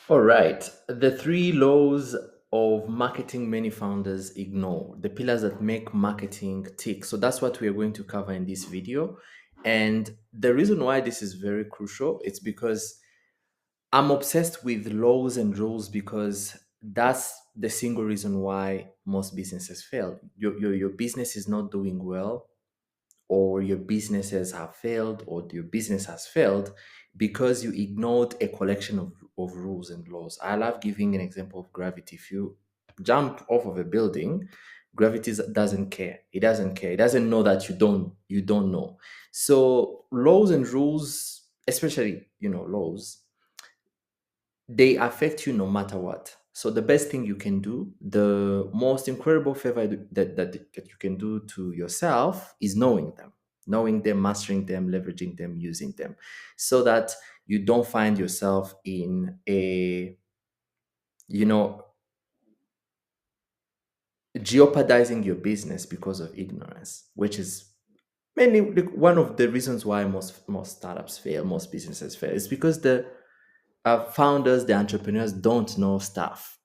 All right. The three laws of marketing many founders ignore, the pillars that make marketing tick. So that's what we are going to cover in this video. And the reason why this is very crucial, it's because I'm obsessed with laws and rules because that's the single reason why most businesses fail. Your business is not doing well, or your businesses have failed, or your business has failed because you ignored a collection of rules and laws. I love giving an example of gravity. If you jump off of a building, gravity doesn't care. It doesn't care. It doesn't know that you don't know. So laws and rules, especially laws, they affect you no matter what. So the best thing you can do, the most incredible favor that you can do to yourself is knowing them, mastering them, leveraging them, using them, so that you don't find yourself in a, you know, jeopardizing your business because of ignorance, which is mainly like, one of the reasons why most startups fail, most businesses fail, is because the founders, the entrepreneurs don't know stuff.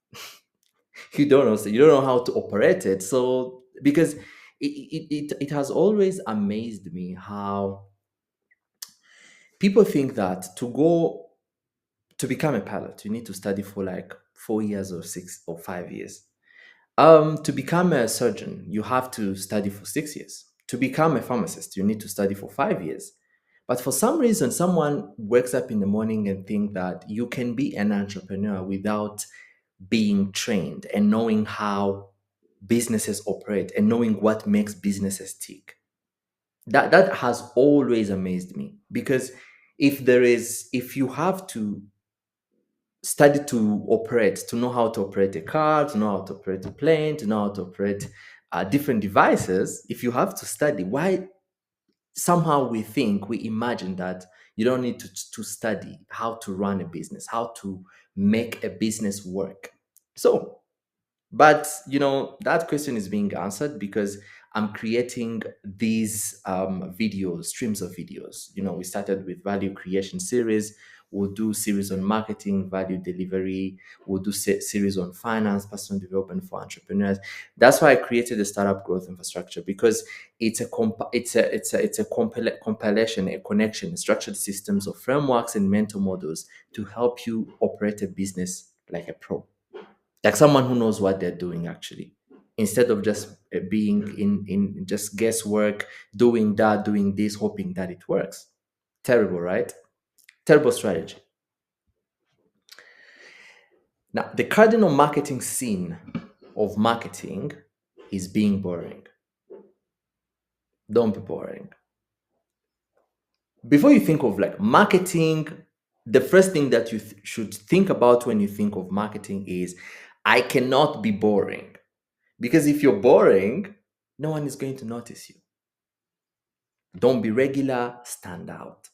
You don't know, so you don't know how to operate it. So because it has always amazed me how people think that to become a pilot you need to study for like 4 years or 6 or 5 years. To become a surgeon you have to study for 6 years. To become a pharmacist you need to study for 5 years. But for some reason someone wakes up in the morning and think that you can be an entrepreneur without being trained and knowing how businesses operate and knowing what makes businesses tick. That has always amazed me, because if you have to study to operate, to know how to operate a car, to know how to operate a plane, to know how to operate different devices, if you have to study, why somehow we imagine that you don't need to study how to run a business, how to make a business work. So but that question is being answered because I'm creating these videos, streams of videos. We started with value creation series. We'll do series on marketing, value delivery. We'll do series on finance, personal development for entrepreneurs. That's why I created the startup growth infrastructure, because it's a compilation, a connection, structured systems of frameworks and mental models to help you operate a business like a pro, like someone who knows what they're doing actually, instead of just being in just guesswork, doing that, doing this, hoping that it works. Terrible, right? Terrible strategy. Now the cardinal marketing sin of marketing is being boring. Don't be boring. Before you think of like marketing, the first thing that you should think about when you think of marketing is, I cannot be boring. Because if you're boring, no one is going to notice you. Don't be regular, stand out.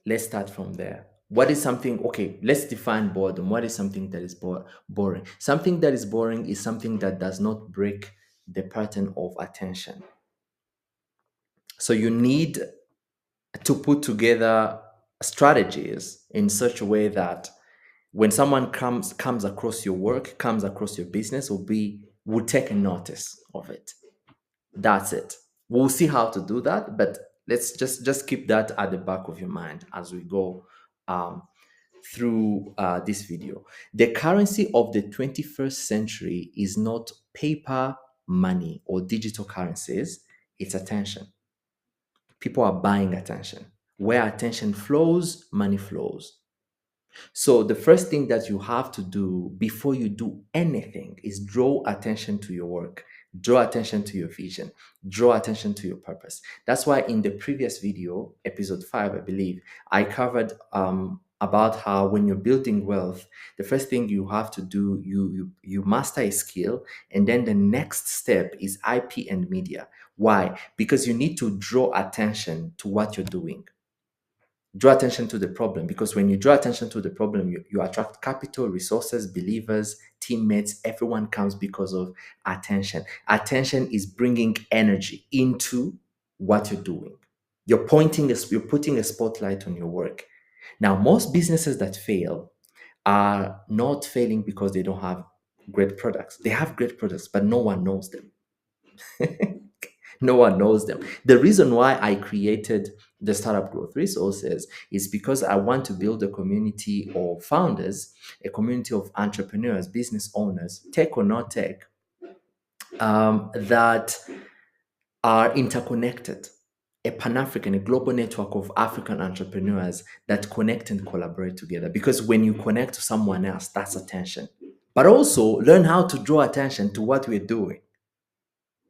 Let's start from there. What is something, okay, let's define boredom. What is something that is boring? Something that is boring is something that does not break the pattern of attention. So you need to put together strategies in such a way that when someone comes across your work, comes across your business, will take a notice of it. That's it. We'll see how to do that, but let's just keep that at the back of your mind as we go um, through this video. The currency of the 21st century is not paper money or digital currencies, it's attention. People are buying attention. Where attention flows, money flows. So the first thing that you have to do before you do anything is draw attention to your work, draw attention to your vision, draw attention to your purpose. That's why in the previous video, episode 5, I believe, I covered about how when you're building wealth, the first thing you have to do, you master a skill, and then the next step is IP and media. Why? Because you need to draw attention to what you're doing. Draw attention to the problem, because when you draw attention to the problem, you attract capital, resources, believers, teammates. Everyone comes because of attention. Attention is bringing energy into what you're doing. You're putting a spotlight on your work. Now most businesses that fail are not failing because they don't have great products. They have great products, but no one knows them. No one knows them. The reason why I created the Startup Growth Resources is because I want to build a community of founders, a community of entrepreneurs, business owners, tech or not tech, that are interconnected, a Pan-African, a global network of African entrepreneurs that connect and collaborate together. Because when you connect to someone else, that's attention. But also learn how to draw attention to what we're doing.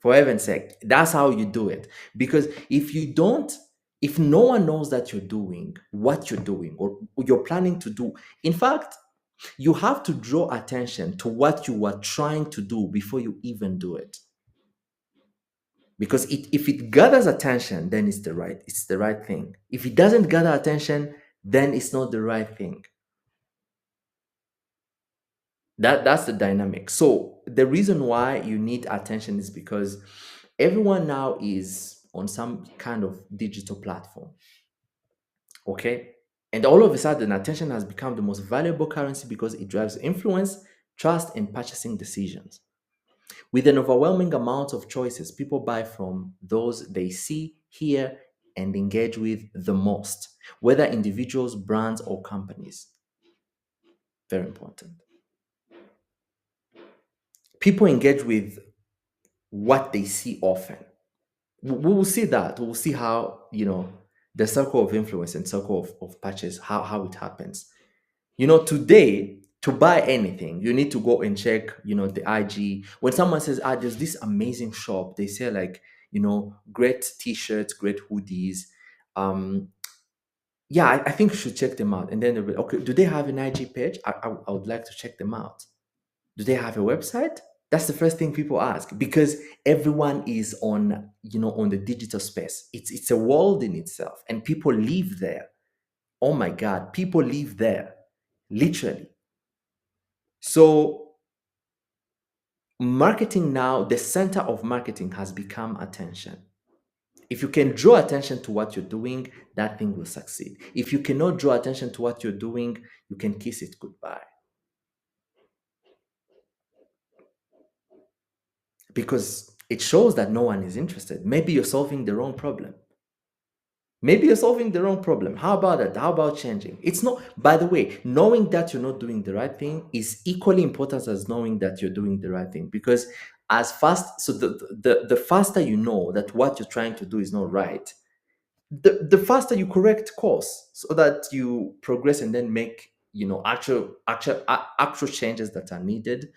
For heaven's sake, that's how you do it. Because if no one knows that you're doing what you're doing or you're planning to do, in fact, you have to draw attention to what you are trying to do before you even do it. Because if it gathers attention, then it's the right thing. If it doesn't gather attention, then it's not the right thing. That's the dynamic. So the reason why you need attention is because everyone now is on some kind of digital platform. Okay. And all of a sudden, attention has become the most valuable currency because it drives influence, trust, and purchasing decisions. With an overwhelming amount of choices, people buy from those they see, hear, and engage with the most, whether individuals, brands, or companies. Very important. People engage with what they see often. We will see that. We will see how, the circle of influence and circle of purchase, how it happens. Today, to buy anything, you need to go and check, the IG. When someone says, there's this amazing shop, they say like, great t-shirts, great hoodies. Yeah, I think you should check them out. And then they'll be, okay, do they have an IG page? I would like to check them out. Do they have a website? That's the first thing people ask because everyone is on the digital space. It's a world in itself, and people live there. Oh my God, people live there, literally. So marketing now, the center of marketing has become attention. If you can draw attention to what you're doing, that thing will succeed. If you cannot draw attention to what you're doing, you can kiss it goodbye. Because it shows that no one is interested. Maybe you're solving the wrong problem. Maybe you're solving the wrong problem. How about that? How about changing? It's not, by the way, knowing that you're not doing the right thing is equally important as knowing that you're doing the right thing. Because the faster you know that what you're trying to do is not right, the faster you correct course so that you progress and then make actual changes that are needed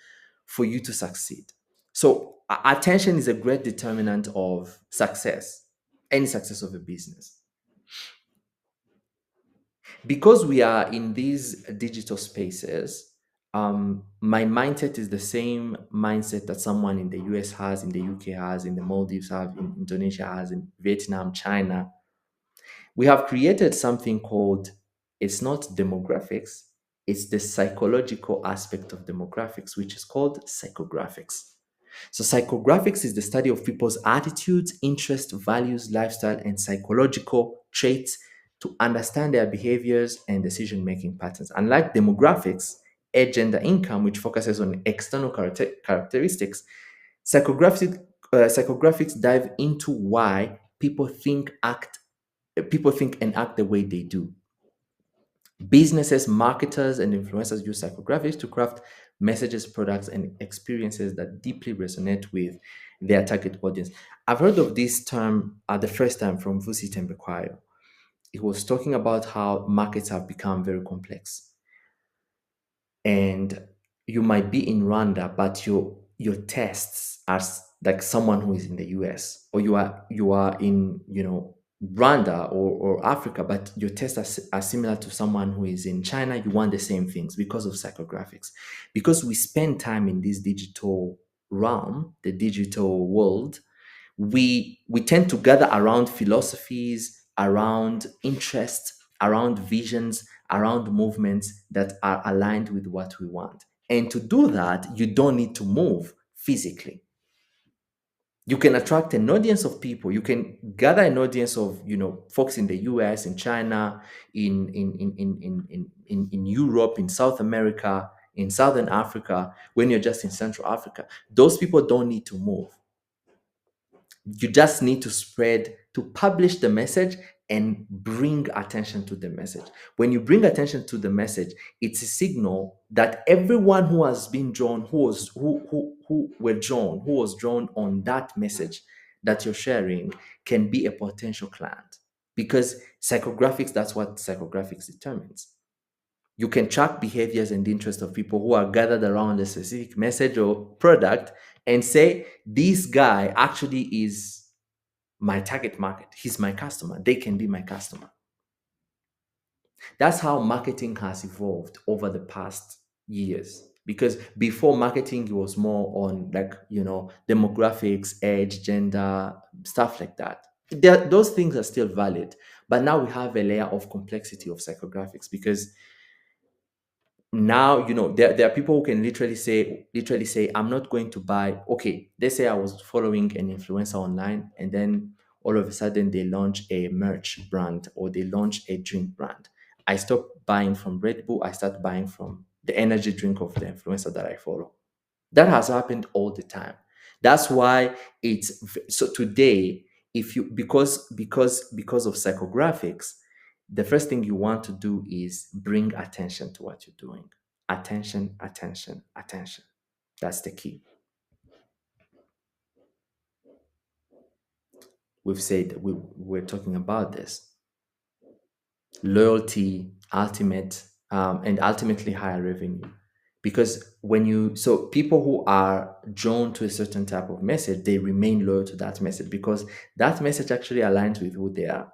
for you to succeed. So attention is a great determinant of success, any success of a business. Because we are in these digital spaces, my mindset is the same mindset that someone in the US has, in the UK has, in the Maldives have, in Indonesia has, in Vietnam, China. We have created something called, it's not demographics, it's the psychological aspect of demographics, which is called psychographics. So psychographics is the study of people's attitudes, interests, values, lifestyle, and psychological traits to understand their behaviors and decision-making patterns. Unlike demographics, age, gender, income, which focuses on external characteristics, psychographics dive into why people think and act the way they do. Businesses, marketers, and influencers use psychographics to craft messages, products, and experiences that deeply resonate with their target audience. I've heard of this term the first time from Vusi Tembekwayo. He was talking about how markets have become very complex. And you might be in Rwanda, but your tests are like someone who is in the US, or you are in Rwanda or Africa, but your tests are similar to someone who is in China. You want the same things because of psychographics. Because we spend time in this digital realm, the digital world, we tend to gather around philosophies, around interests, around visions, around movements that are aligned with what we want. And to do that, you don't need to move physically. You can attract an audience of people. You can gather an audience of, folks in the US, in China, in Europe, in South America, in Southern Africa, when you're just in Central Africa. Those people don't need to move. You just need to publish the message and bring attention to the message. When you bring attention to the message, it's a signal that everyone who has been drawn, who was drawn on that message that you're sharing, can be a potential client. Because psychographics, that's what psychographics determines. You can track behaviors and interests of people who are gathered around a specific message or product and say, this guy actually is my target market. He's my customer. They can be my customer. That's how marketing has evolved over the past years. Because before, marketing was more on, like, demographics, age, gender, stuff like that. Those things are still valid, but now we have a layer of complexity of psychographics, because now, there are people who can literally say, I'm not going to buy. Okay, let's say I was following an influencer online, and then all of a sudden they launch a merch brand, or they launch a drink brand. I stop buying from Red Bull. I start buying from the energy drink of the influencer that I follow. That has happened all the time. That's why so today, if you because of psychographics, the first thing you want to do is bring attention to what you're doing. Attention, attention, attention. That's the key. We've said we're talking about this. Loyalty, and ultimately higher revenue. Because people who are drawn to a certain type of message, they remain loyal to that message, because that message actually aligns with who they are.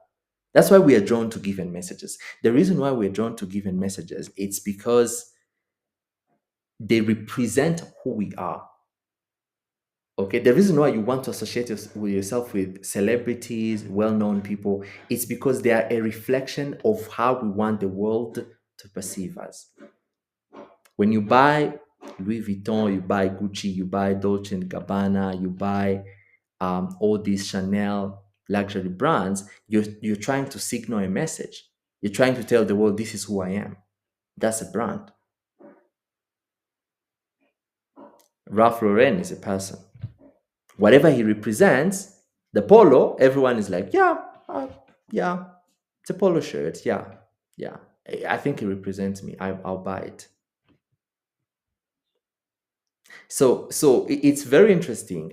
That's why we are drawn to given messages. The reason why we're drawn to given messages, it's because they represent who we are. Okay, the reason why you want to associate yourself with celebrities, well-known people, it's because they are a reflection of how we want the world to perceive us. When you buy Louis Vuitton, you buy Gucci, you buy Dolce and Gabbana, you buy all these Chanel luxury brands, you're trying to signal a message. You're trying to tell the world, this is who I am. That's a brand. Ralph Lauren is a person. Whatever he represents, the polo, everyone is like, yeah, it's a polo shirt. Yeah. I think it represents me. I'll buy it. So it's very interesting.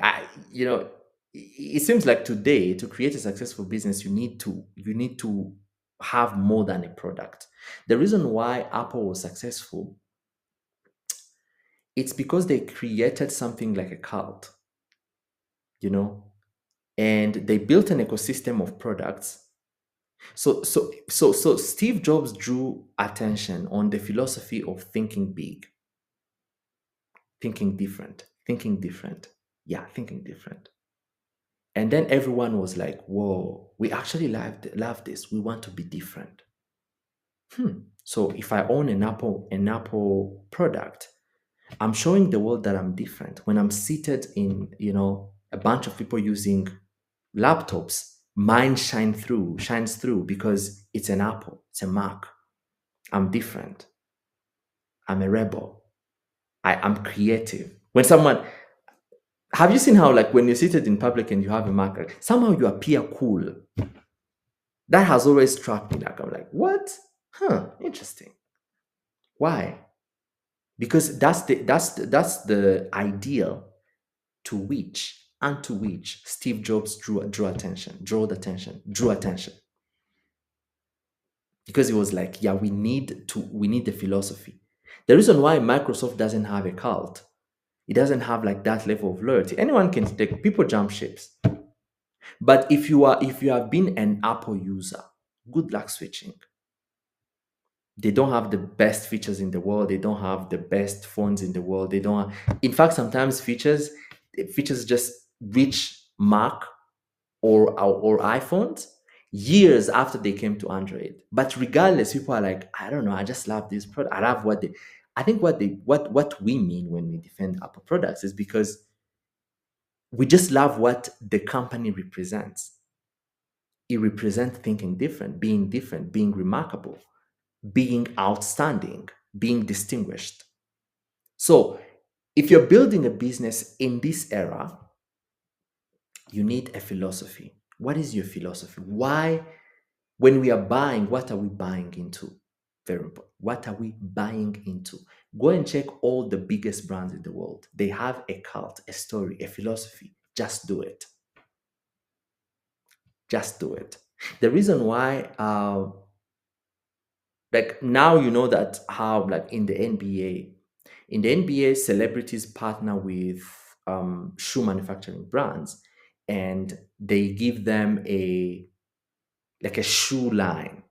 It seems like today, to create a successful business, you need to have more than a product. The reason why Apple was successful, it's because they created something like a cult, and they built an ecosystem of products. So Steve Jobs drew attention on the philosophy of thinking big, thinking different, thinking different. Yeah, thinking different. And then everyone was like, whoa, we actually love this. We want to be different. So if I own an Apple product, I'm showing the world that I'm different. When I'm seated in, a bunch of people using laptops, mine shines through because it's an Apple, it's a Mac. I'm different. I'm a rebel. I'm creative. Have you seen how, like, when you're seated in public and you have a Mac, somehow you appear cool? That has always struck me. Like, I'm like, what? Interesting. Why? Because that's the ideal to which Steve Jobs drew attention. Because he was like, yeah, we need the philosophy. The reason why Microsoft doesn't have a cult, it doesn't have like that level of loyalty. Anyone can take, people jump ships. But if you have been an Apple user, good luck switching. They don't have the best features in the world. They don't have the best phones in the world. They don't have, in fact, sometimes features just reach Mac or iPhones years after they came to Android. But regardless, people are like, I don't know, I just love this product. I love what we mean when we defend Apple products is because We just love what the company represents. It represents thinking different, being remarkable, being outstanding, being distinguished. So, if you're building a business in this era, you need a philosophy. What is your philosophy? Why, when we are buying, what are we buying into? Very important. What are we buying into? Go and check all the biggest brands in the world. They have a cult, a story, a philosophy. Just do it. Just do it. The reason why, like now you know that how like in the NBA, celebrities partner with shoe manufacturing brands, and they give them a like a shoe line.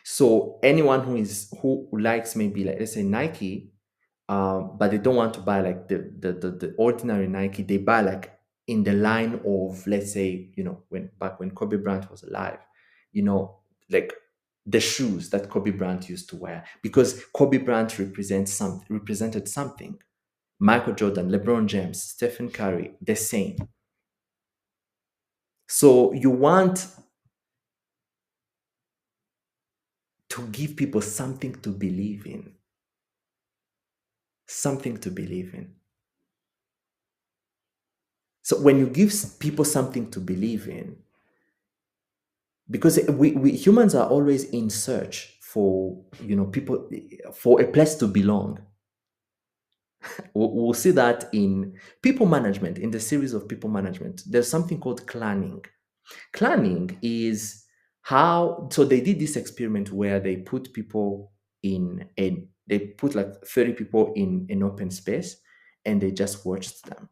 So anyone who likes maybe like let's say Nike, but they don't want to buy like the ordinary Nike, they buy like in the line of, let's say, when Kobe Bryant was alive, you know, like the shoes that Kobe Bryant used to wear, because Kobe Bryant represented something. Michael Jordan, LeBron James, Stephen Curry, the same. So you want to give people something to believe in. Something to believe in. So when you give people something to believe in, because we humans are always in search for people, for a place to belong. We'll see that in people management, in the series of people management. There's something called clanning. Clanning is how, so they did this experiment where they put people they put like 30 people in an open space, and they just watched them.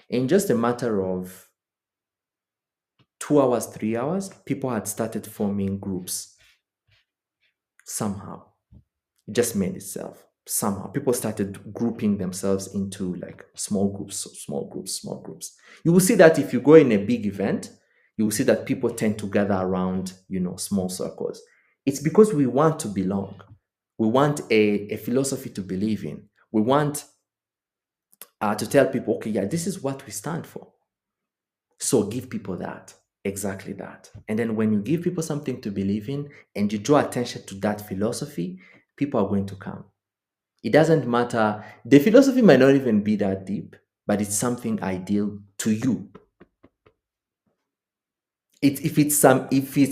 In just a matter of 2 hours, 3 hours, people had started forming groups somehow. It just made itself somehow. People started grouping themselves into like small groups, small groups, small groups. You will see that if you go in a big event, you will see that people tend to gather around, small circles. It's because we want to belong. We want a philosophy to believe in. We want to tell people, okay, yeah, this is what we stand for. So give people that, exactly that. And then when you give people something to believe in and you draw attention to that philosophy, people are going to come. It doesn't matter. The philosophy might not even be that deep, but it's something ideal to you. If it's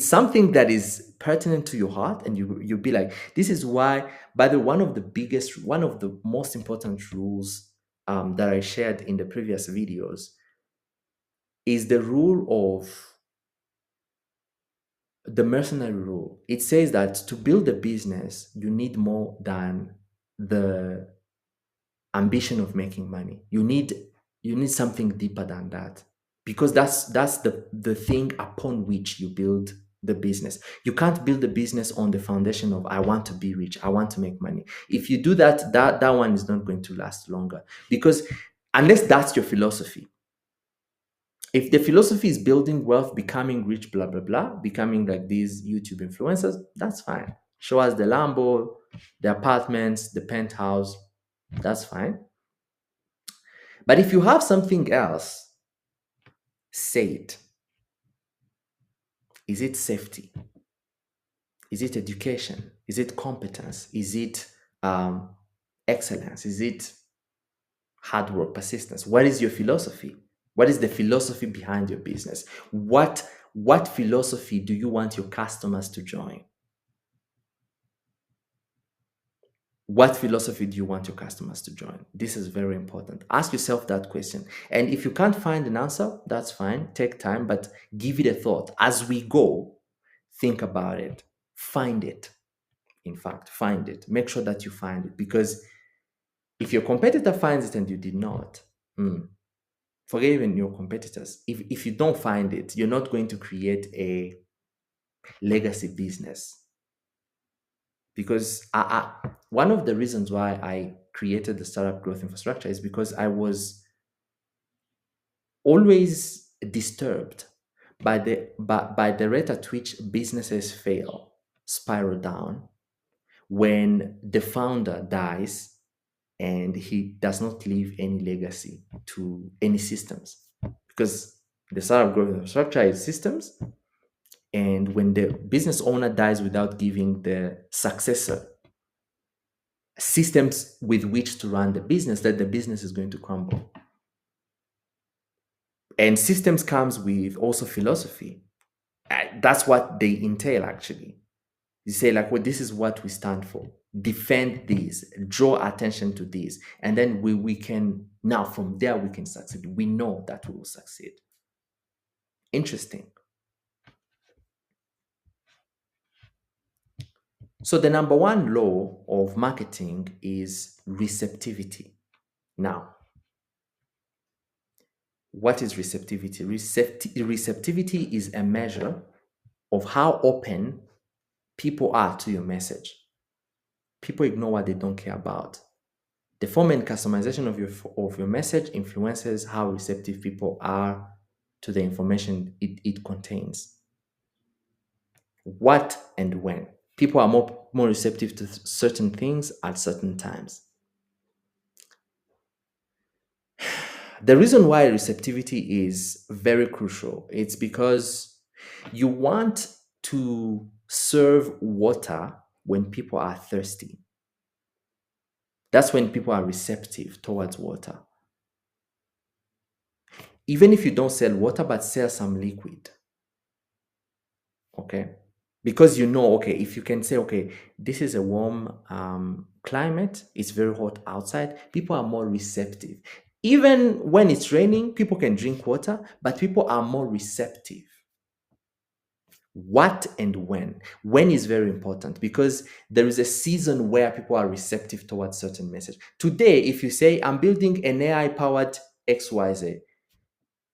something that is pertinent to your heart, and you'll be like, this is why. By the one of the most important rules that I shared in the previous videos is the rule of the mercenary rule. It says that to build a business, you need more than the ambition of making money. You need something deeper than that, because that's the thing upon which you build the business. You can't build a business on the foundation of I want to be rich, I want to make money. If you do that, that one is not going to last longer, because unless that's your philosophy. If the philosophy is building wealth, becoming rich, blah blah blah, becoming like these YouTube influencers, that's fine. Show us the Lambo, the apartments, the penthouse, that's fine. But if you have something else, say it. Is it safety? Is it education? Is it competence? Is it excellence? Is it hard work, persistence? What is your philosophy? What is the philosophy behind your business? What philosophy do you want your customers to join? What philosophy do you want your customers to join? This is very important. Ask yourself that question. And if you can't find an answer, that's fine. Take time, but give it a thought. As we go, think about it. Find it. In fact, find it. Make sure that you find it. Because if your competitor finds it and you did not, forget even your competitors. If you don't find it, you're not going to create a legacy business. Because one of the reasons why I created the Startup Growth Infrastructure is because I was always disturbed by the rate at which businesses fail, spiral down, when the founder dies and he does not leave any legacy to any systems, because the startup growth infrastructure is systems. And when the business owner dies without giving the successor systems with which to run the business, that the business is going to crumble. And systems comes with also philosophy. That's what they entail, actually. You say, like, well, this is what we stand for. Defend this, draw attention to this. And then we can, now from there, we can succeed. We know that we will succeed. Interesting. So the number one law of marketing is receptivity. Now, what is receptivity? Receptivity is a measure of how open people are to your message. People ignore what they don't care about. The form and customization of your message influences how receptive people are to the information it contains. What and when. People are more receptive to certain things at certain times. The reason why receptivity is very crucial, it's because you want to serve water when people are thirsty. That's when people are receptive towards water. Even if you don't sell water, but sell some liquid. Okay? Because you know, okay, if you can say, okay, this is a warm climate, it's very hot outside, people are more receptive. Even when it's raining, people can drink water, but people are more receptive. What and when? When is very important, because there is a season where people are receptive towards certain message. Today, if you say, I'm building an AI-powered XYZ,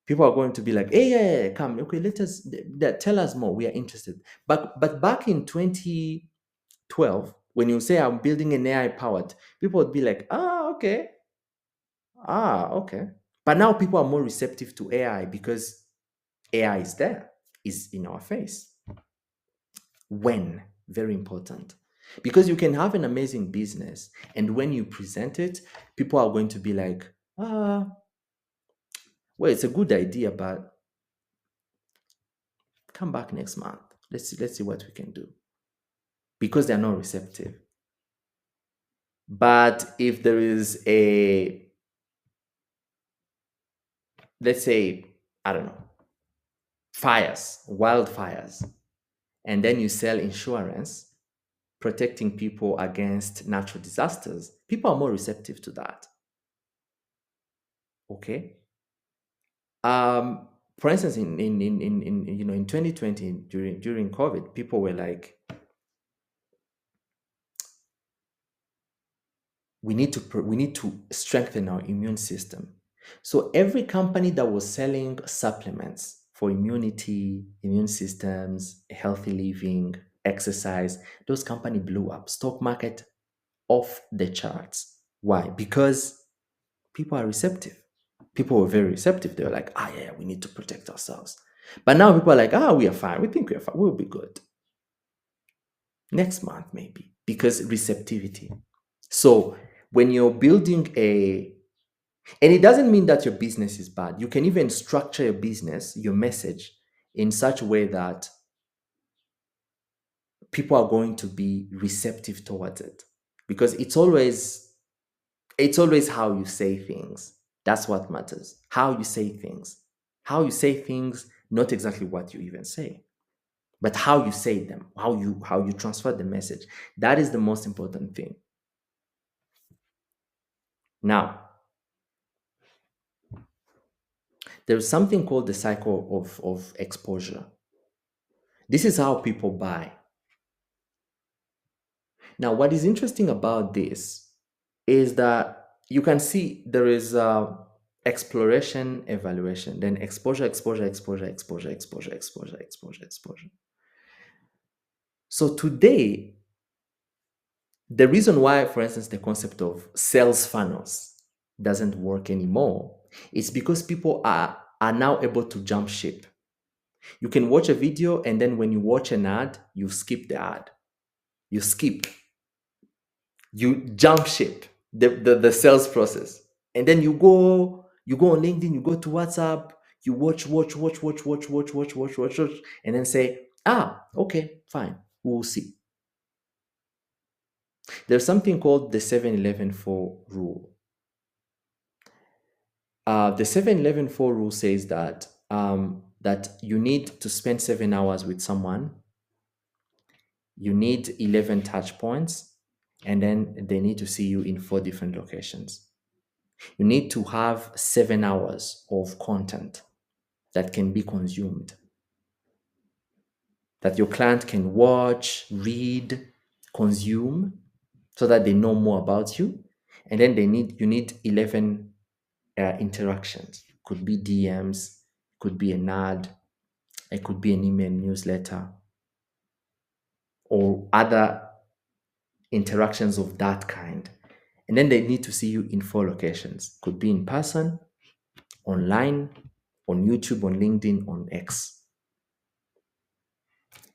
people are going to be like, hey, yeah, come, okay, tell us more. We are interested. But back in 2012, when you say I'm building an AI-powered, people would be like, okay. But now people are more receptive to AI because AI is there, is in our face. When? Very important. Because you can have an amazing business, and when you present it, people are going to be like, well, it's a good idea, but come back next month. Let's see what we can do. Because they're not receptive. But if there is let's say, I don't know, wildfires, and then you sell insurance protecting people against natural disasters, people are more receptive to that. Okay. For instance, in 2020, during COVID, people were like, we need to strengthen our immune system. So every company that was selling supplements for immunity, immune systems, healthy living, exercise, those companies blew up. Stock market off the charts. Why? Because people are receptive. People were very receptive. They were like, yeah, we need to protect ourselves. But now people are like, we are fine. We think we are fine. We'll be good. Next month, maybe. Because receptivity. So when you're building and it doesn't mean that your business is bad. You can even structure your business, your message, in such a way that people are going to be receptive towards it. Because it's always how you say things. That's what matters. How you say things. How you say things, not exactly what you even say, but how you say them, how you transfer the message. That is the most important thing. Now, there's something called the cycle of exposure. This is how people buy. Now, what is interesting about this is that you can see there is exploration, evaluation, then exposure, exposure, exposure, exposure, exposure, exposure, exposure, exposure. So today, the reason why, for instance, the concept of sales funnels doesn't work anymore is because people are now able to jump ship. You can watch a video, and then when you watch an ad, you skip the ad. You jump ship. the sales process. And then you go on LinkedIn, you go to WhatsApp, you watch, and then say, okay, fine, we'll see. There's something called the 7-11-4 rule. The 7-11-4 rule says that you need to spend 7 hours with someone, you need 11 touch points, and then they need to see you in 4 different locations. You need to have 7 hours of content that can be consumed, that your client can watch, read, consume, so that they know more about you. And then you need 11 interactions. Could be DMs, could be an ad, it could be an email newsletter, or other interactions of that kind. And then they need to see you in 4 locations. Could be in person, online, on YouTube, on LinkedIn, on X.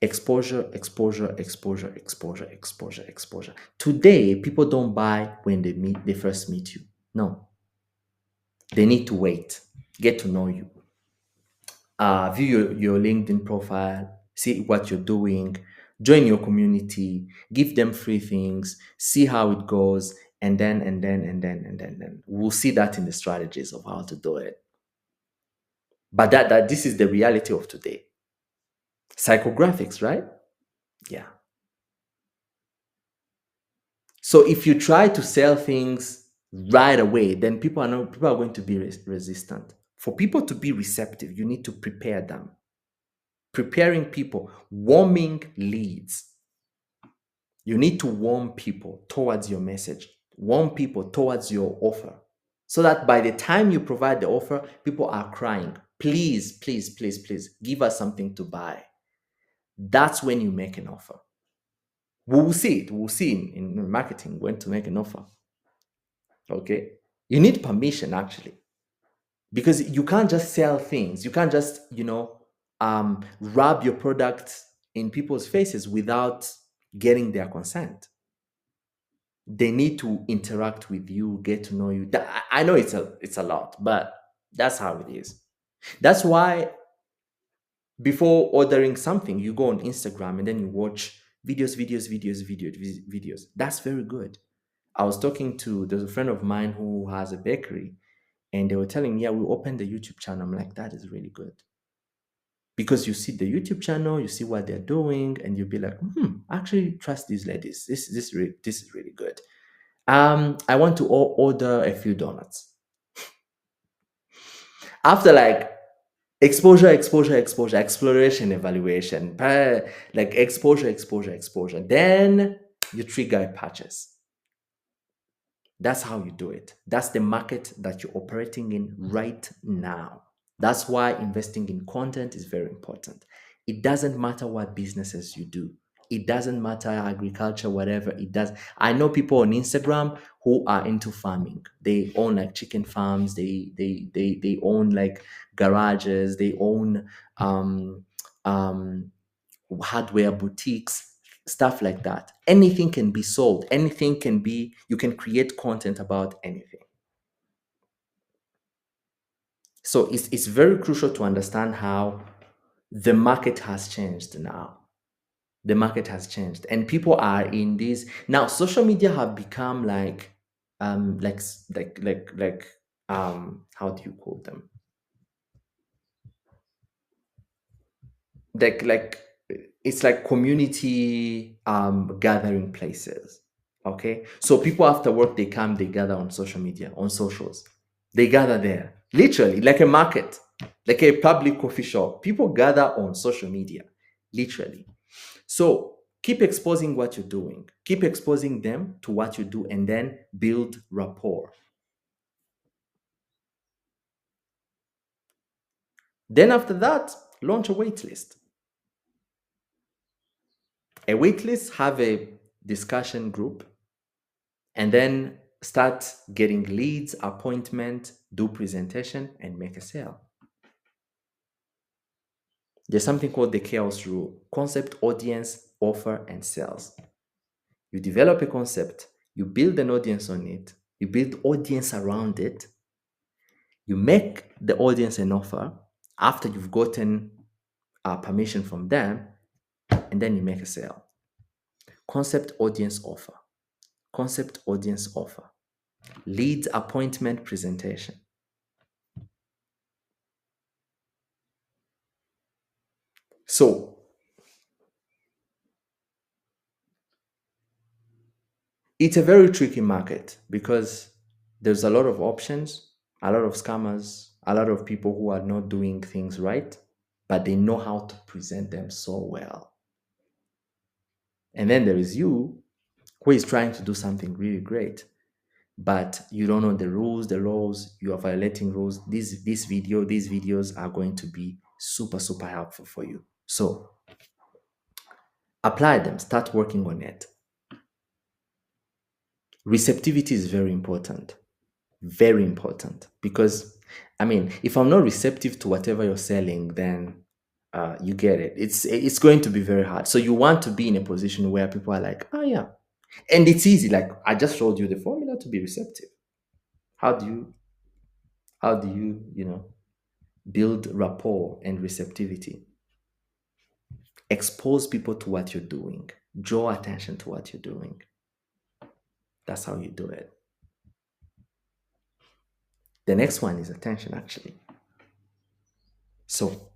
Exposure, exposure, exposure, exposure, exposure, exposure. Today, people don't buy when they first meet you. No. They need to wait, get to know you, view your LinkedIn profile, see what you're doing, join your community, give them free things, see how it goes, and then we'll see that in the strategies of how to do it. But that this is the reality of today. Psychographics, right? Yeah. So if you try to sell things right away, then people are going to be resistant. For people to be receptive, you need to prepare them. Preparing people, warming leads. You need to warm people towards your message, warm people towards your offer, so that by the time you provide the offer, people are crying, please, please, please, please, give us something to buy. That's when you make an offer. We'll see it. We'll see in marketing when to make an offer. Okay? You need permission, actually, because you can't just sell things. You can't just, rub your product in people's faces without getting their consent. They need to interact with you, get to know you. I know it's a lot, but that's how it is. That's why before ordering something, you go on Instagram and then you watch videos. That's very good. There's a friend of mine who has a bakery, and they were telling me, yeah, we opened the YouTube channel. I'm like, that is really good. Because you see the YouTube channel, you see what they're doing, and you'll be like, actually trust these ladies. This is really good. I want to order a few donuts. After like exposure, exploration, evaluation, like exposure, then you trigger a purchase. That's how you do it. That's the market that you're operating in right now. That's why investing in content is very important. It doesn't matter what businesses you do. It doesn't matter agriculture, whatever it does. I know people on Instagram who are into farming. They own like chicken farms. They own like garages. They own hardware boutiques, stuff like that. Anything can be sold. You can create content about anything. So it's very crucial to understand how the market has changed now. The market has changed, and people are in this now. Social media have become like how do you call them? Like it's like community gathering places. Okay, so people after work, they gather on social media, on socials. They gather there, literally like a market, like a public coffee shop. People gather on social media, literally. So keep exposing what you're doing, keep exposing them to what you do, and then build rapport. Then after that, launch a waitlist. A waitlist, have a discussion group, and then start getting leads, appointment, do presentation, and make a sale. There's something called the chaos rule: concept, audience, offer, and sales. You develop a concept, you build an audience on it, You build audience around it. You make the audience an offer after you've gotten permission from them, and then you make a sale. Concept audience offer. Concept audience offer. Lead appointment presentation. So it's a very tricky market because there's a lot of options, a lot of scammers, a lot of people who are not doing things right, but they know how to present them so well. And then there is you who is trying to do something really great, but you don't know the rules, the laws, you are violating rules. These videos are going to be super, super helpful for you. So apply them, start working on it. Receptivity is very important. Very important. Because, I mean, if I'm not receptive to whatever you're selling, then you get it. It's going to be very hard. So you want to be in a position where people are like, oh yeah. And it's easy. Like I just showed you the formula to be receptive. How do you build rapport and receptivity? Expose people to what you're doing. Draw attention to what you're doing. That's how you do it. The next one is attention, actually. So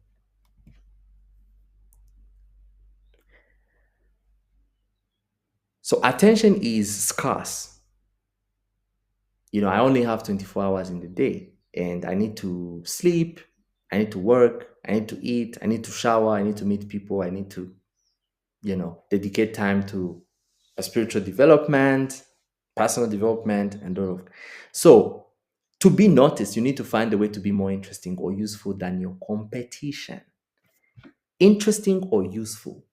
attention is scarce. I only have 24 hours in the day, and I need to sleep, I need to work, I need to eat, I need to shower, I need to meet people, I need to, dedicate time to a spiritual development, personal development, and all of. So, to be noticed, you need to find a way to be more interesting or useful than your competition. Interesting or useful.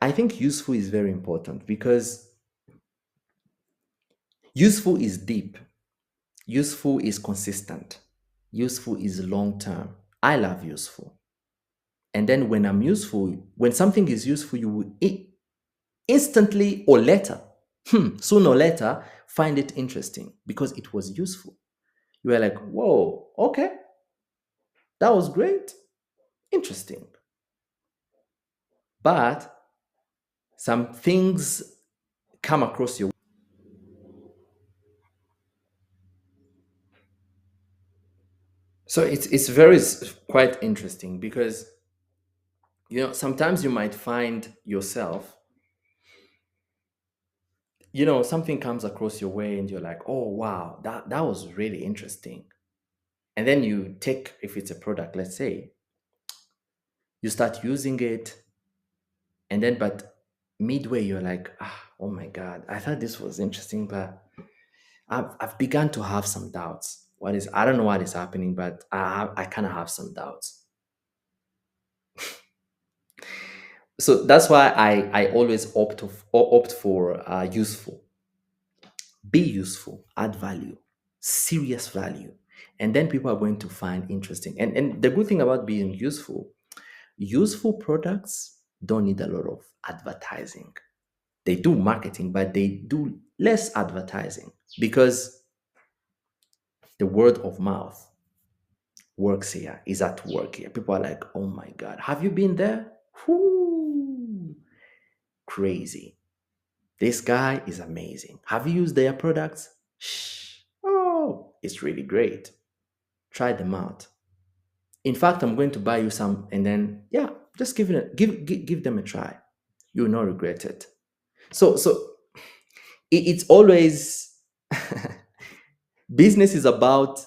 I think useful is very important because useful is deep, useful is consistent, useful is long term. I love useful. And then when I'm useful, when something is useful, you will instantly or later, sooner or later, find it interesting because it was useful. You are like, whoa, okay, that was great, interesting. But some things come across your. So it's very quite interesting because sometimes you might find yourself, something comes across your way and you're like, oh wow, that was really interesting. And then you take, if it's a product, let's say, you start using it, and then but midway you're like, oh my god, I thought this was interesting, but I've begun to have some doubts. I don't know what is happening, but I kind of have some doubts. So that's why I always opt for useful. Be useful, add value, serious value, and then people are going to find interesting. And the good thing about being useful products don't need a lot of advertising. They do marketing, but they do less advertising because the word of mouth works here, is at work here. People are like, oh my God, have you been there? Whoo, crazy. This guy is amazing. Have you used their products? Shh. Oh, it's really great. Try them out. In fact, I'm going to buy you some, and then yeah, just give them a try. You will not regret it. So it's always business is about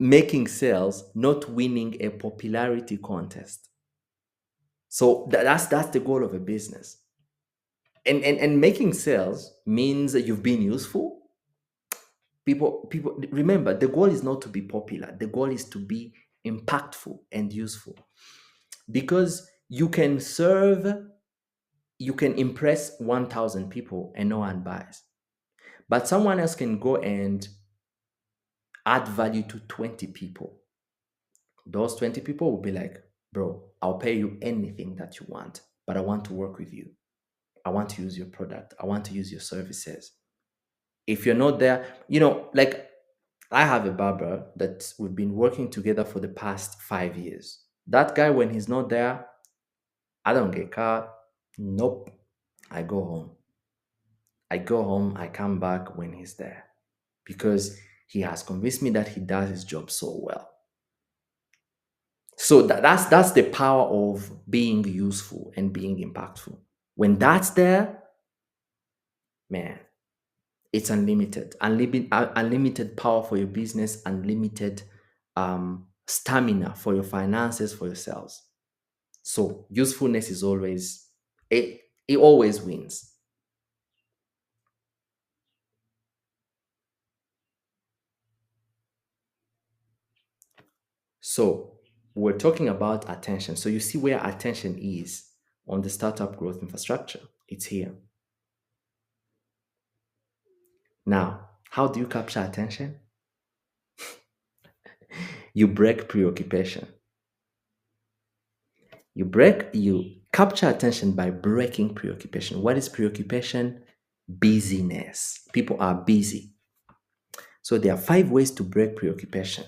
making sales, not winning a popularity contest. So that's the goal of a business. And making sales means that you've been useful. People remember, the goal is not to be popular. The goal is to be impactful and useful. Because you can impress 1,000 people and no one buys. But someone else can go and add value to 20 people Those 20 people will be like, bro, I'll pay you anything that you want, but I want to work with you. I want to use your product. I want to use your services. If you're not there, like I have a barber that we've been working together for the past 5 years. That guy, when he's not there, I don't get car. Nope. I go home. I come back when he's there because he has convinced me that he does his job so well. So that's the power of being useful and being impactful. When that's there, man, it's unlimited power for your business, unlimited stamina for your finances, for your sales. So usefulness is always it always wins. So we're talking about attention. So you see where attention is on the startup growth infrastructure. It's here. Now, how do you capture attention? You break preoccupation. You capture attention by breaking preoccupation. What is preoccupation? Busyness. People are busy. So there are 5 ways to break preoccupation.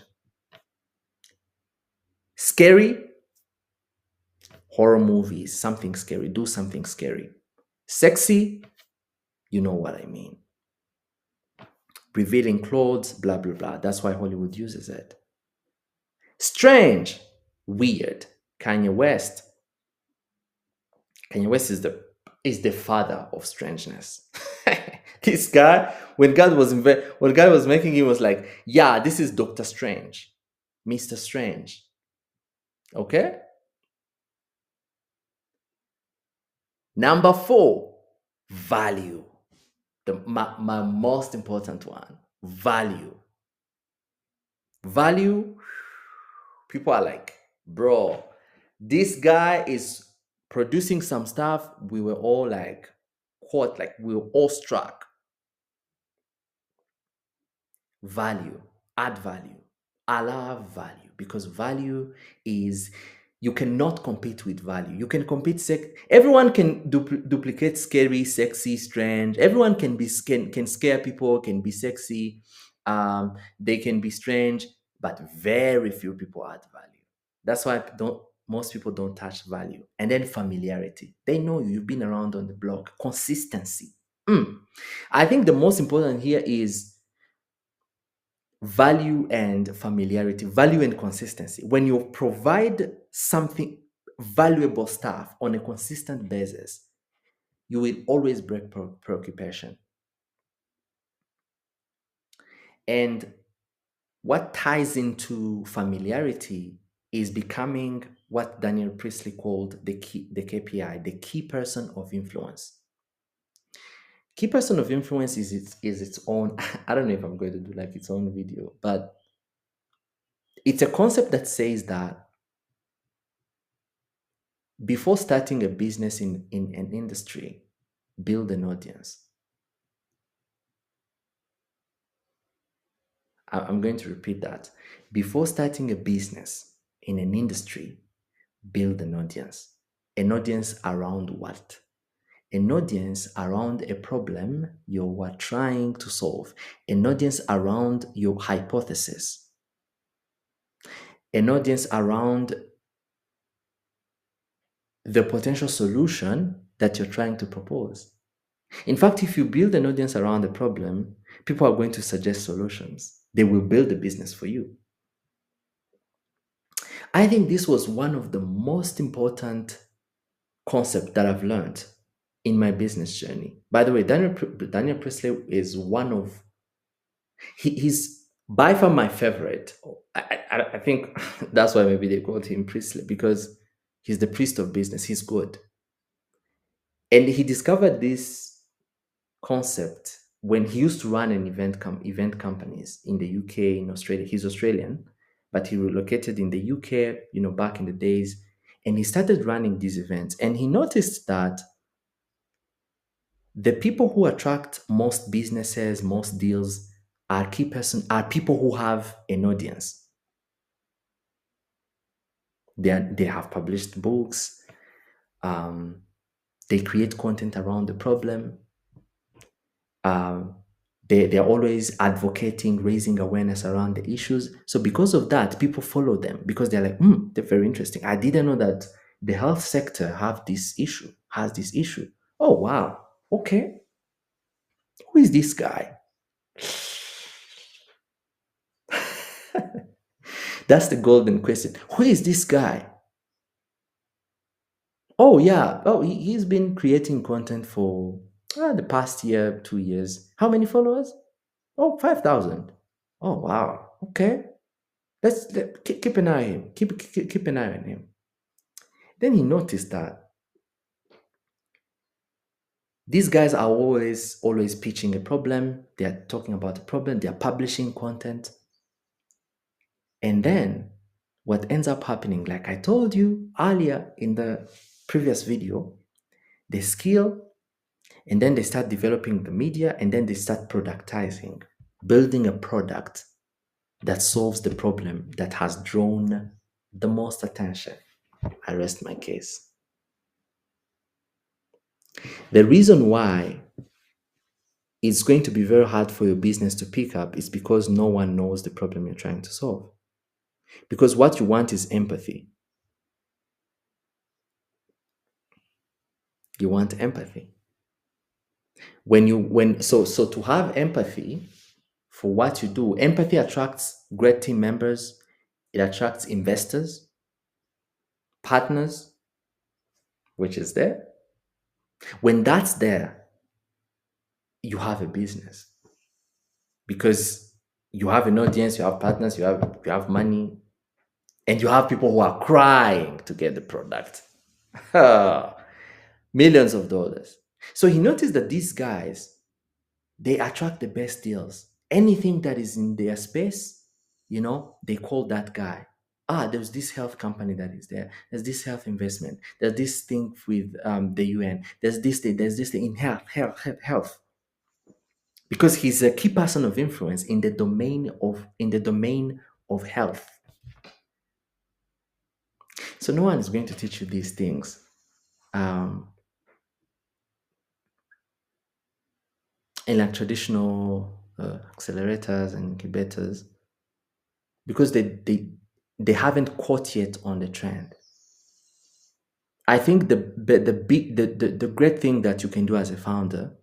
Scary, horror movies, something scary, do something scary. Sexy, you know what I mean. Revealing clothes, blah, blah, blah. That's why Hollywood uses it. Strange, weird. Kanye West. Kanye West is the father of strangeness. This guy, when God was making him, was like, yeah, this is Dr. Strange, Mr. Strange. Okay? Number 4, value. My most important one, value. Value, people are like, bro, this guy is producing some stuff. We were all like, caught, like we were all struck. Value, add value. I love value because value is, you cannot compete with value. You can compete everyone can duplicate scary, sexy, strange. Everyone can scare people, can be sexy, they can be strange, but very few people add value. That's why most people don't touch value. And then familiarity. They know you've been around on the block. Consistency. I think the most important here is value and familiarity, value and consistency. When you provide something valuable stuff on a consistent basis, you will always break preoccupation. And what ties into familiarity is becoming what Daniel Priestley called the KPI, the key person of influence. Key person of influence is its own. I don't know if I'm going to do like its own video, but it's a concept that says that before starting a business in an industry, build an audience. I'm going to repeat that. Before starting a business in an industry, build an audience. An audience around what? An audience around a problem you are trying to solve. An audience around your hypothesis. An audience around the potential solution that you're trying to propose. In fact, if you build an audience around the problem, people are going to suggest solutions. They will build a business for you. I think this was one of the most important concepts that I've learned in my business journey. By the way, Daniel Priestley is he's by far my favorite. I think that's why maybe they called him Priestley, because he's the priest of business. He's good. And he discovered this concept when he used to run an event companies in the UK, in Australia. He's Australian, but he relocated in the UK, back in the days, and he started running these events. And he noticed that the people who attract most businesses, most deals are people who have an audience. They have published books. Um, they create content around the problem. Um, they're always advocating, raising awareness around the issues. So because of that, people follow them because they're like, they're very interesting. I didn't know that the health sector has this issue. Oh wow, okay. Who is this guy? That's the golden question. Who is this guy? Oh yeah. Oh, he's been creating content for the past year, 2 years. How many followers? Oh, 5,000. Oh wow. Okay. Keep an eye on him. Keep an eye on him. Then he noticed that these guys are always pitching a problem. They're talking about a problem. They're publishing content. And then what ends up happening, like I told you earlier in the previous video, they skill and then they start developing the media and then they start productizing, building a product that solves the problem that has drawn the most attention. I rest my case. The reason why it's going to be very hard for your business to pick up is because no one knows the problem you're trying to solve. Because what you want is empathy. You want empathy. So to have empathy for what you do, empathy attracts great team members, it attracts investors, partners, which is there. When that's there, you have a business because you have an audience, you have partners, you have money, and you have people who are crying to get the product. Millions of dollars. So he noticed that these guys, they attract the best deals. Anything that is in their space, they call that guy. There's this health company that is there. There's this health investment. There's this thing with the UN. There's this thing in health. Because he's a key person of influence in the domain of health. So no one is going to teach you these things. In like traditional accelerators and incubators, because they haven't caught yet on the trend. I think the great thing that you can do as a founder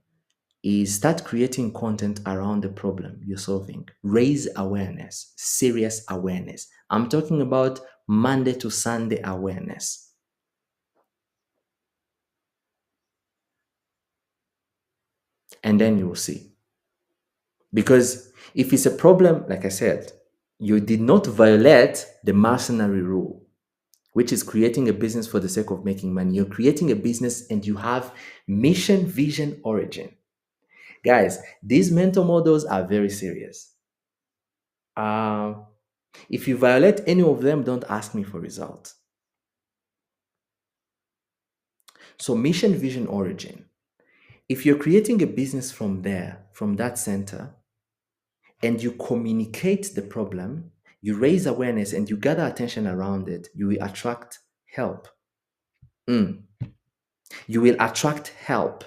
is start creating content around the problem you're solving. Raise awareness, serious awareness. I'm talking about Monday to Sunday awareness. And then you will see. Because if it's a problem, like I said, you did not violate the mercenary rule, which is creating a business for the sake of making money. You're creating a business and you have mission, vision, origin. Guys, these mental models are very serious. If you violate any of them, don't ask me for results. So mission, vision, origin. If you're creating a business from that center, and you communicate the problem, you raise awareness and you gather attention around it, you will attract help. You will attract help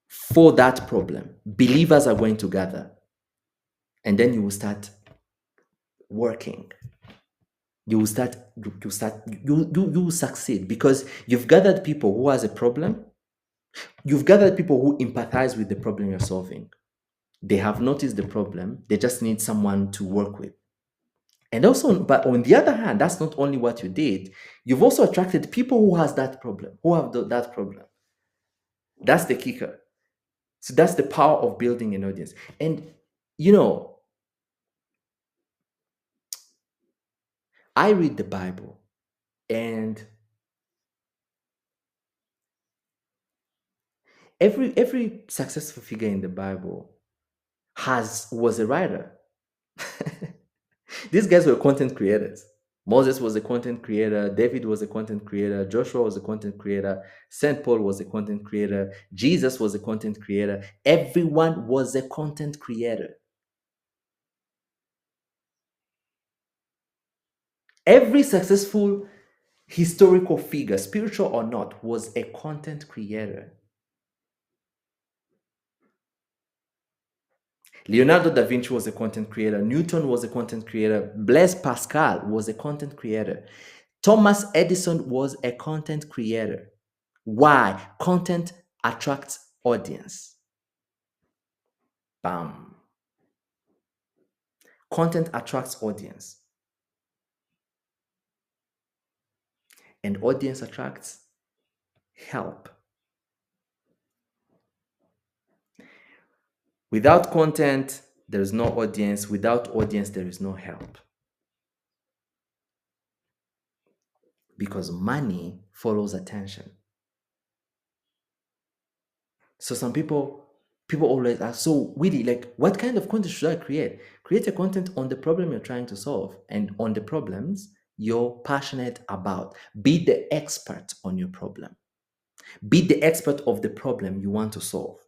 for that problem. Believers are going to gather. And then you will start working. You will succeed because you've gathered people who has a problem. You've gathered people who empathize with the problem you're solving. They have noticed the problem. They just need someone to work with. And also, but on the other hand, that's not only what you did. You've also attracted people who has that problem, who have that problem. That's the kicker. So that's the power of building an audience. And I read the Bible, and every successful figure in the Bible was a writer. These guys were content creators. Moses was a content creator. David was a content creator. Joshua was a content creator. St. Paul was a content creator. Jesus was a content creator. Everyone was a content creator. Every successful historical figure, spiritual or not, was a content creator. Leonardo da Vinci was a content creator. Newton was a content creator. Blaise Pascal was a content creator. Thomas Edison was a content creator. Why? Content attracts audience. Bam. Content attracts audience. And audience attracts help. Without content, there is no audience. Without audience, there is no help. Because money follows attention. So some people always ask, so really, like, what kind of content should I create? Create a content on the problem you're trying to solve and on the problems you're passionate about. Be the expert on your problem. Be the expert of the problem you want to solve.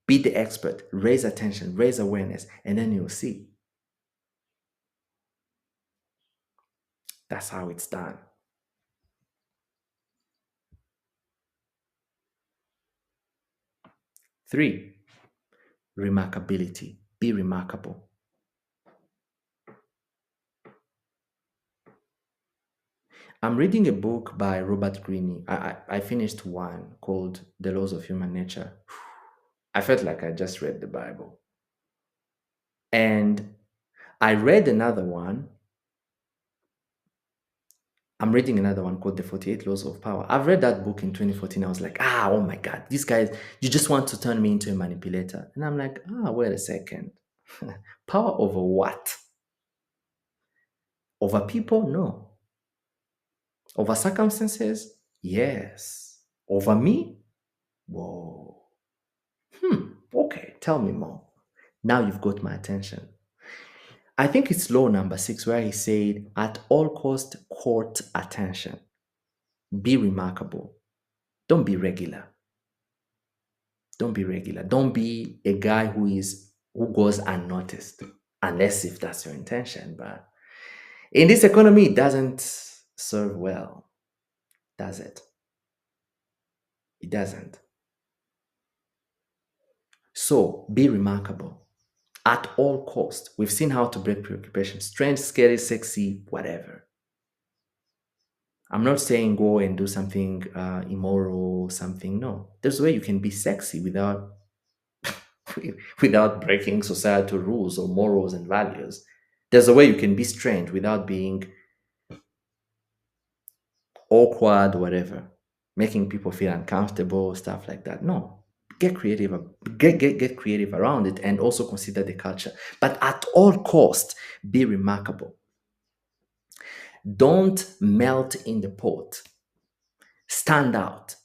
Be the expert, raise attention, raise awareness, and then you'll see. That's how it's done. Three, remarkability. Be remarkable. I'm reading a book by Robert Greene. I finished one called The Laws of Human Nature. I felt like I just read the Bible. And I read another one. I'm reading another one called The 48 Laws of Power. I've read that book in 2014. I was like, oh my God, these guys, you just want to turn me into a manipulator. And I'm like, wait a second. Power over what? Over people? No. Over circumstances? Yes. Over me? Whoa. Okay, tell me more. Now you've got my attention. I think it's law number 6 where he said, at all cost, court attention. Be remarkable. Don't be regular. Don't be regular. Don't be a guy who goes unnoticed, unless if that's your intention. But in this economy, it doesn't serve well, does it? It doesn't. So be remarkable at all cost. We've seen how to break preoccupation. Strange, scary, sexy, whatever. I'm not saying go and do something immoral, something. No, there's a way you can be sexy without without breaking societal rules or morals and values. There's a way you can be strange without being awkward, whatever, making people feel uncomfortable, stuff like that. No, get creative, get creative around it, and also consider the culture. But at all cost, be remarkable. Don't melt in the pot. Stand out.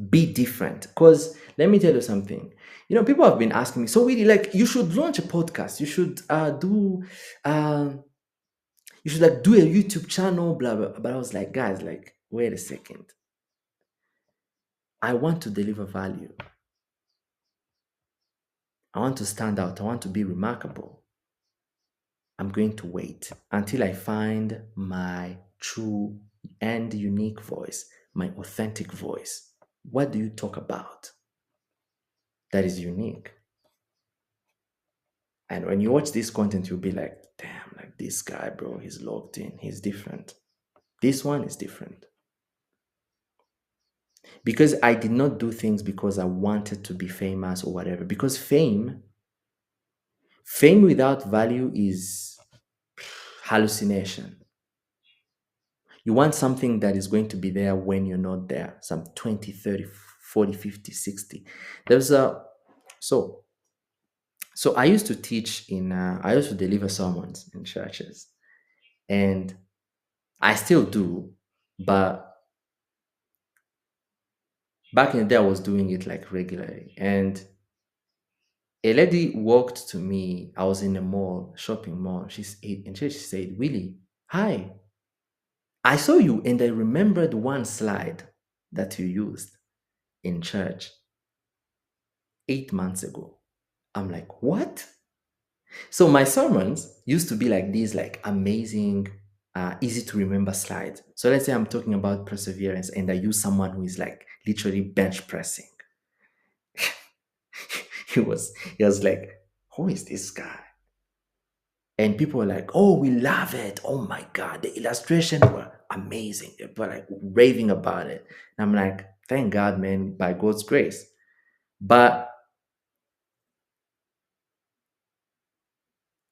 Be different. Because let me tell you something. People have been asking me, so really, like, you should launch a podcast. You should you should like do a YouTube channel, blah blah. But I was like, guys, like, wait a second. I want to deliver value. I want to stand out. I want to be remarkable. I'm going to wait until I find my true and unique voice, my authentic voice. What do you talk about that is unique? And when you watch this content, you'll be like, damn, like this guy, bro, he's logged in. He's different. This one is different. Because I did not do things because I wanted to be famous or whatever. Because fame without value is hallucination. You want something that is going to be there when you're not there. Some 20, 30, 40, 50, 60. So I used to teach I used to deliver sermons in churches. And I still do, but back in the day, I was doing it like regularly. And a lady walked to me. I was in a mall, shopping mall. She said, Willie, hi. I saw you and I remembered one slide that you used in church 8 months ago. I'm like, what? So my sermons used to be like these, like amazing, easy to remember slides. So let's say I'm talking about perseverance, and I use someone who is like literally bench pressing. He was like, who is this guy? And people were like, oh, we love it. Oh my God, the illustrations were amazing. People were like raving about it. And I'm like, thank God, man, by God's grace. But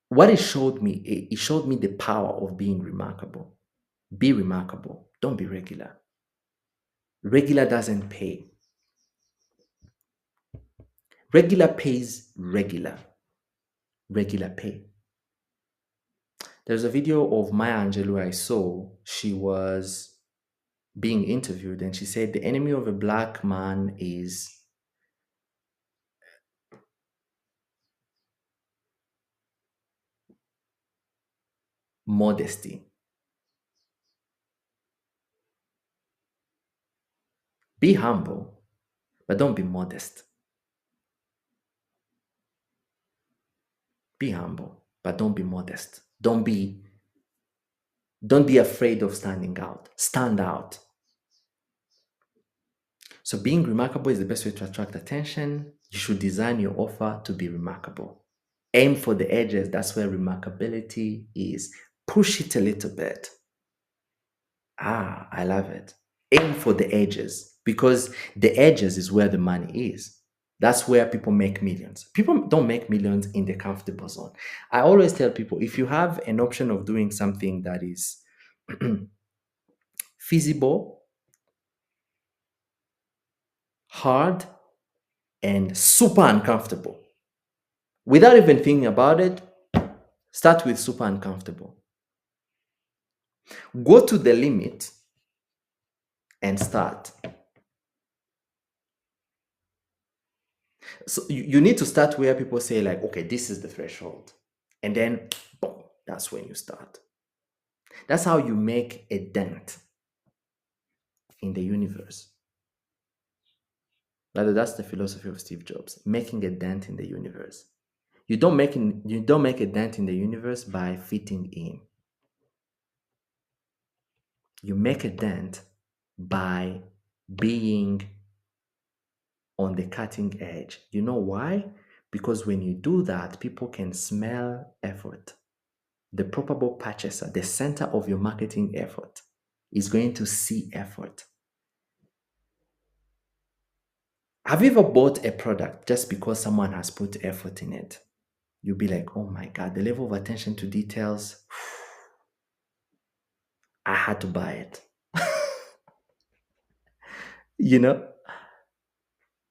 what it showed me the power of being remarkable. Be remarkable. Don't be regular. Regular doesn't pay. Regular pays regular. Regular pay. There's a video of Maya Angelou I saw. She was being interviewed and she said the enemy of a black man is modesty. Be humble, but don't be modest. Be humble, but don't be modest. Don't be afraid of standing out. Stand out. So being remarkable is the best way to attract attention. You should design your offer to be remarkable. Aim for the edges. That's where remarkability is. Push it a little bit. I love it. Aim for the edges because the edges is where the money is. That's where people make millions. People don't make millions in the comfortable zone. I always tell people if you have an option of doing something that is feasible, hard, and super uncomfortable, without even thinking about it, start with super uncomfortable. Go to the limit and start. So you need to start where people say, like, okay, this is the threshold. And then, boom, that's when you start. That's how you make a dent in the universe. Rather, that's the philosophy of Steve Jobs, making a dent in the universe. You don't make a dent in the universe by fitting in. You make a dent by being on the cutting edge. You know why? Because when you do that, people can smell effort. The probable purchaser, the center of your marketing effort, is going to see effort. Have you ever bought a product just because someone has put effort in it? You'll be like, oh my God, the level of attention to details, I had to buy it. you know?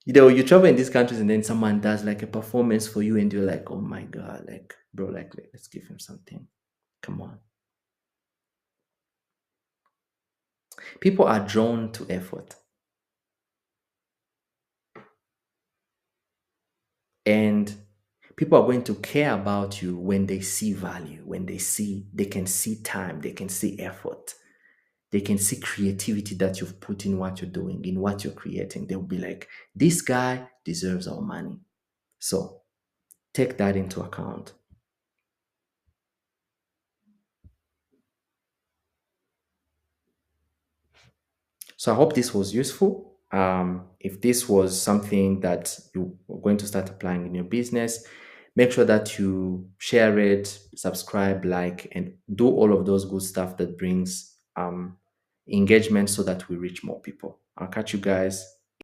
You travel in these countries and then someone does like a performance for you and you're like, oh my God, like, bro, like, let's give him something. Come on. People are drawn to effort. And people are going to care about you when they see value, when they can see time, they can see effort, they can see creativity that you've put in what you're doing, in what you're creating. They'll be like, this guy deserves our money. So take that into account. So I hope this was useful. If this was something that you are going to start applying in your business, make sure that you share it, subscribe, like, and do all of those good stuff that brings engagement so that we reach more people. I'll catch you guys